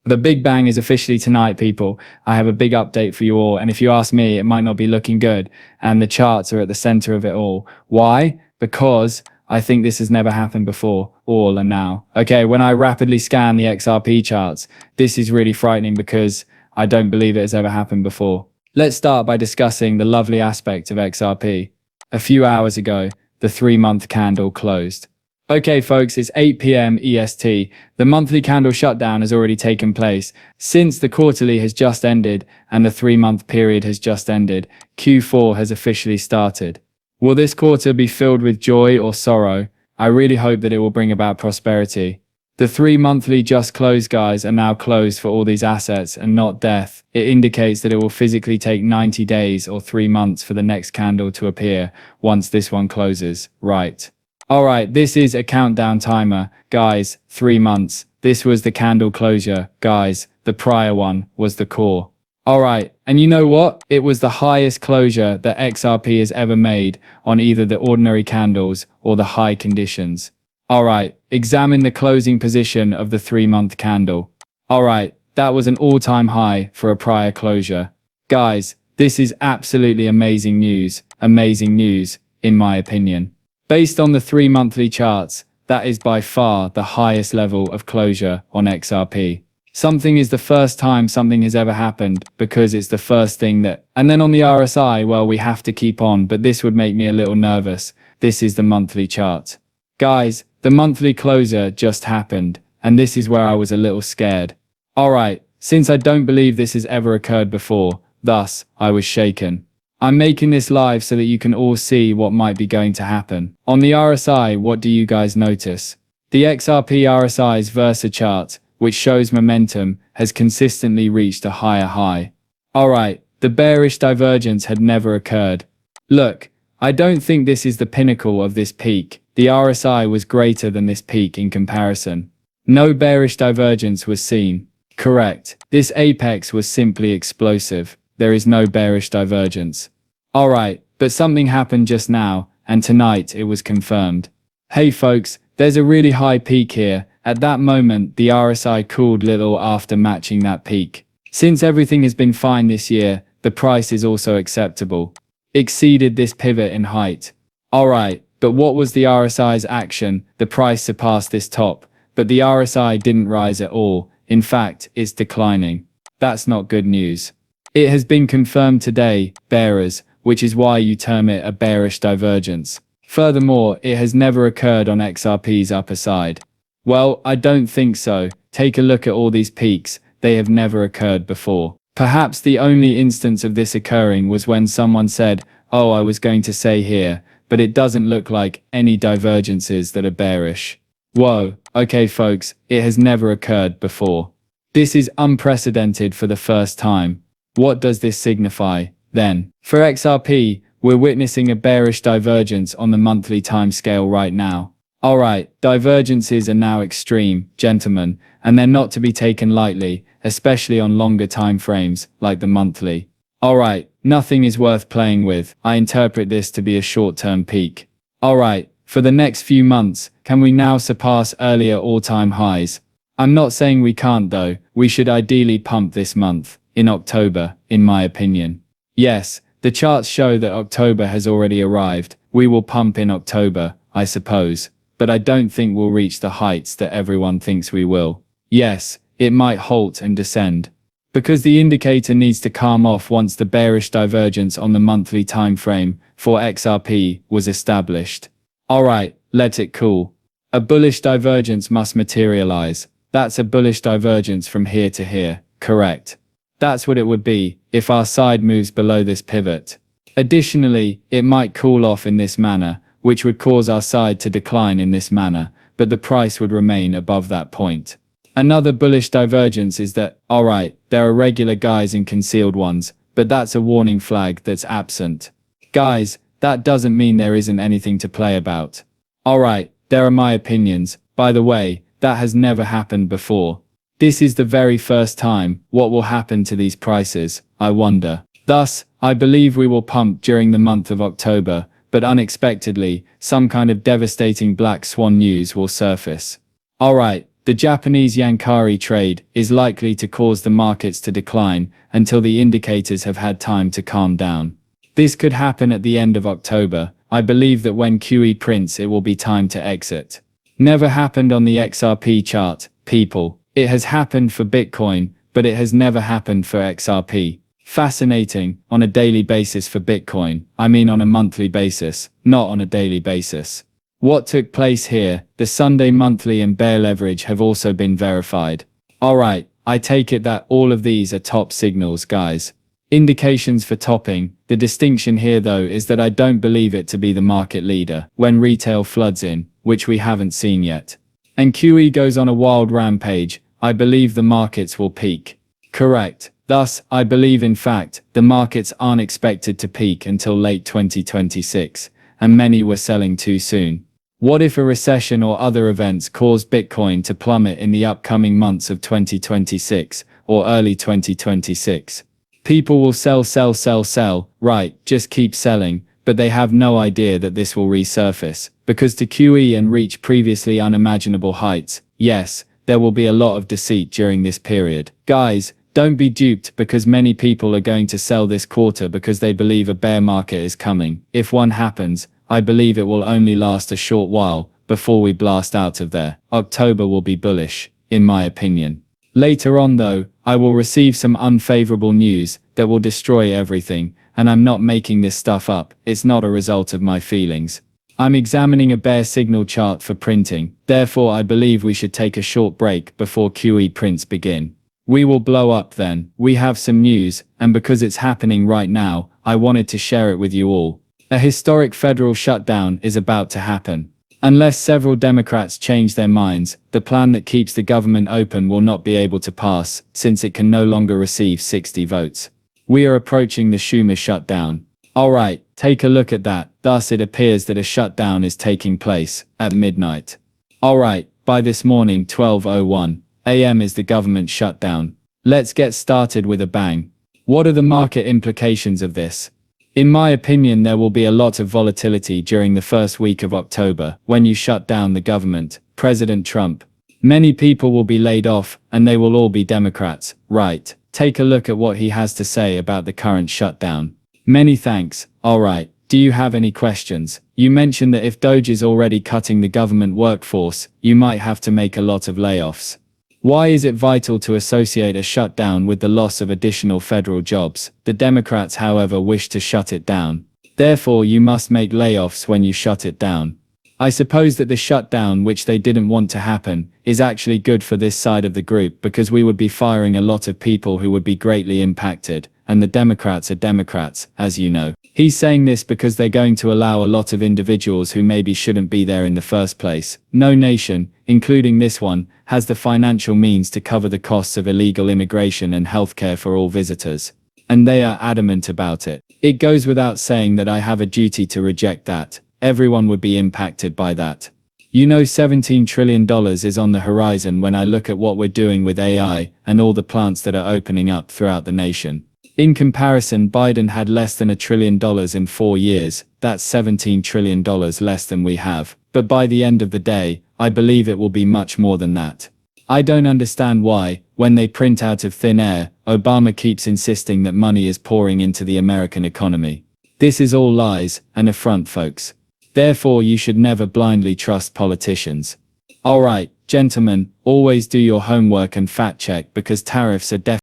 The big bang is officially tonight, people. I have a big update for you all, and if you ask me, it might not be looking good, and the charts are at the center of it all. Why? Because I think this has never happened before, all and now. Okay, when I rapidly scan the XRP charts, this is really frightening because I don't believe it has ever happened before. Let's start by discussing the lovely aspect of XRP. A few hours ago, the 3-month candle closed. Okay, folks, it's 8 p.m. EST. The monthly candle shutdown has already taken place. Since the quarterly has just ended and the 3-month period has just ended, Q4 has officially started. Will this quarter be filled with joy or sorrow? I really hope that it will bring about prosperity. The 3 monthly just closed, guys, are now closed for all these assets and not death. It indicates that it will physically take 90 days or 3 months for the next candle to appear once this one closes, right? Alright, this is a countdown timer, guys, 3 months. This was the candle closure, guys. The prior one was the core. Alright, and you know what? It was the highest closure that XRP has ever made on either the ordinary candles or the high conditions. Alright, examine the closing position of the 3-month candle. Alright, that was an all-time high for a prior closure. Guys, this is absolutely amazing news, in my opinion. Based on the 3 monthly charts, that is by far the highest level of closure on XRP. Something is the first time something has ever happened because it's the first thing that... And then on the RSI, well, we have to keep on, but this would make me a little nervous. This is the monthly chart. Guys, the monthly closure just happened, and this is where I was a little scared. Alright, since I don't believe this has ever occurred before, thus, I was shaken. I'm making this live so that you can all see what might be going to happen. On the RSI, what do you guys notice? The XRP RSI's Versa chart, which shows momentum, has consistently reached a higher high. Alright, the bearish divergence had never occurred. Look, I don't think this is the pinnacle of this peak. The RSI was greater than this peak in comparison. No bearish divergence was seen. Correct, this apex was simply explosive. There is no bearish divergence. Alright, but something happened just now, and tonight it was confirmed. Hey folks, there's a really high peak here. At that moment, the RSI cooled little after matching that peak. Since everything has been fine this year, the price is also acceptable. Exceeded this pivot in height. Alright, but what was the RSI's action? The price surpassed this top, but the RSI didn't rise at all. In fact, it's declining. That's not good news. It has been confirmed today, bearers, which is why you term it a bearish divergence. Furthermore, it has never occurred on XRP's upper side. Well, I don't think so. Take a look at all these peaks, they have never occurred before. Perhaps the only instance of this occurring was when someone said, oh, I was going to say here, but it doesn't look like any divergences that are bearish. Whoa, okay folks, it has never occurred before. This is unprecedented for the first time. What does this signify, then? For XRP, we're witnessing a bearish divergence on the monthly timescale right now. Alright, divergences are now extreme, gentlemen, and they're not to be taken lightly, especially on longer time frames, like the monthly. Alright, nothing is worth playing with. I interpret this to be a short-term peak. Alright, for the next few months, can we now surpass earlier all-time highs? I'm not saying we can't though. We should ideally pump this month, in October, in my opinion. Yes, the charts show that October has already arrived. We will pump in October, I suppose. But I don't think we'll reach the heights that everyone thinks we will. Yes, it might halt and descend. Because the indicator needs to calm off once the bearish divergence on the monthly time frame for XRP was established. Alright, let it cool. A bullish divergence must materialize. That's a bullish divergence from here to here, correct? That's what it would be if our side moves below this pivot. Additionally, it might cool off in this manner, which would cause our side to decline in this manner, but the price would remain above that point. Another bullish divergence is that, alright, there are regular guys and concealed ones, but that's a warning flag that's absent. Guys, that doesn't mean there isn't anything to play about. Alright, there are my opinions. By the way, that has never happened before. This is the very first time. What will happen to these prices, I wonder. Thus, I believe we will pump during the month of October, but unexpectedly, some kind of devastating black swan news will surface. Alright, The Japanese Yankari trade is likely to cause the markets to decline until the indicators have had time to calm down. This could happen at the end of October. I believe that when QE prints, it will be time to exit. Never happened on the XRP chart, people. It has happened for Bitcoin, but it has never happened for XRP. Fascinating. On a daily basis for Bitcoin. I mean on a monthly basis, not on a daily basis. What took place here? The Sunday monthly and bear leverage have also been verified. Alright, I take it that all of these are top signals, guys. Indications for topping. The distinction here though is that I don't believe it to be the market leader when retail floods in, which we haven't seen yet. And QE goes on a wild rampage. I believe the markets will peak. Correct. Thus, I believe in fact, the markets aren't expected to peak until late 2026, and many were selling too soon. What if a recession or other events cause Bitcoin to plummet in the upcoming months of 2026 or early 2026? People will sell, right, just keep selling, but they have no idea that this will resurface, because to QE and reach previously unimaginable heights, yes, there will be a lot of deceit during this period. Guys, don't be duped because many people are going to sell this quarter because they believe a bear market is coming. If one happens, I believe it will only last a short while before we blast out of there. October will be bullish, in my opinion. Later on though, I will receive some unfavorable news that will destroy everything, and I'm not making this stuff up. It's not a result of my feelings. I'm examining a bear signal chart for printing, therefore I believe we should take a short break before QE prints begin. We will blow up then. We have some news, and because it's happening right now, I wanted to share it with you all. A historic federal shutdown is about to happen. Unless several Democrats change their minds, the plan that keeps the government open will not be able to pass, since it can no longer receive 60 votes. We are approaching the Schumer shutdown. Alright, take a look at that. Thus it appears that a shutdown is taking place at midnight. Alright, by this morning 12:01 AM is the government shutdown. Let's get started with a bang. What are the market implications of this? In my opinion, there will be a lot of volatility during the first week of October when you shut down the government, President Trump. Many people will be laid off, and they will all be Democrats, right? Take a look at what he has to say about the current shutdown. Many thanks. Alright, do you have any questions? You mentioned that if Doge is already cutting the government workforce, you might have to make a lot of layoffs. Why is it vital to associate a shutdown with the loss of additional federal jobs? The Democrats, however, wish to shut it down. Therefore, you must make layoffs when you shut it down. I suppose that the shutdown, which they didn't want to happen, is actually good for this side of the group because we would be firing a lot of people who would be greatly impacted, and the Democrats are Democrats, as you know. He's saying this because they're going to allow a lot of individuals who maybe shouldn't be there in the first place. No nation, including this one, has the financial means to cover the costs of illegal immigration and healthcare for all visitors. And they are adamant about it. It goes without saying that I have a duty to reject that. Everyone would be impacted by that. You know, $17 trillion is on the horizon when I look at what we're doing with AI and all the plants that are opening up throughout the nation. In comparison, Biden had less than $1 trillion in 4 years. That's $17 trillion less than we have. But by the end of the day, I believe it will be much more than that. I don't understand why, when they print out of thin air, Obama keeps insisting that money is pouring into the American economy. This is all lies and a front, folks. Therefore, you should never blindly trust politicians. Alright, gentlemen, always do your homework and fact check because tariffs are definitely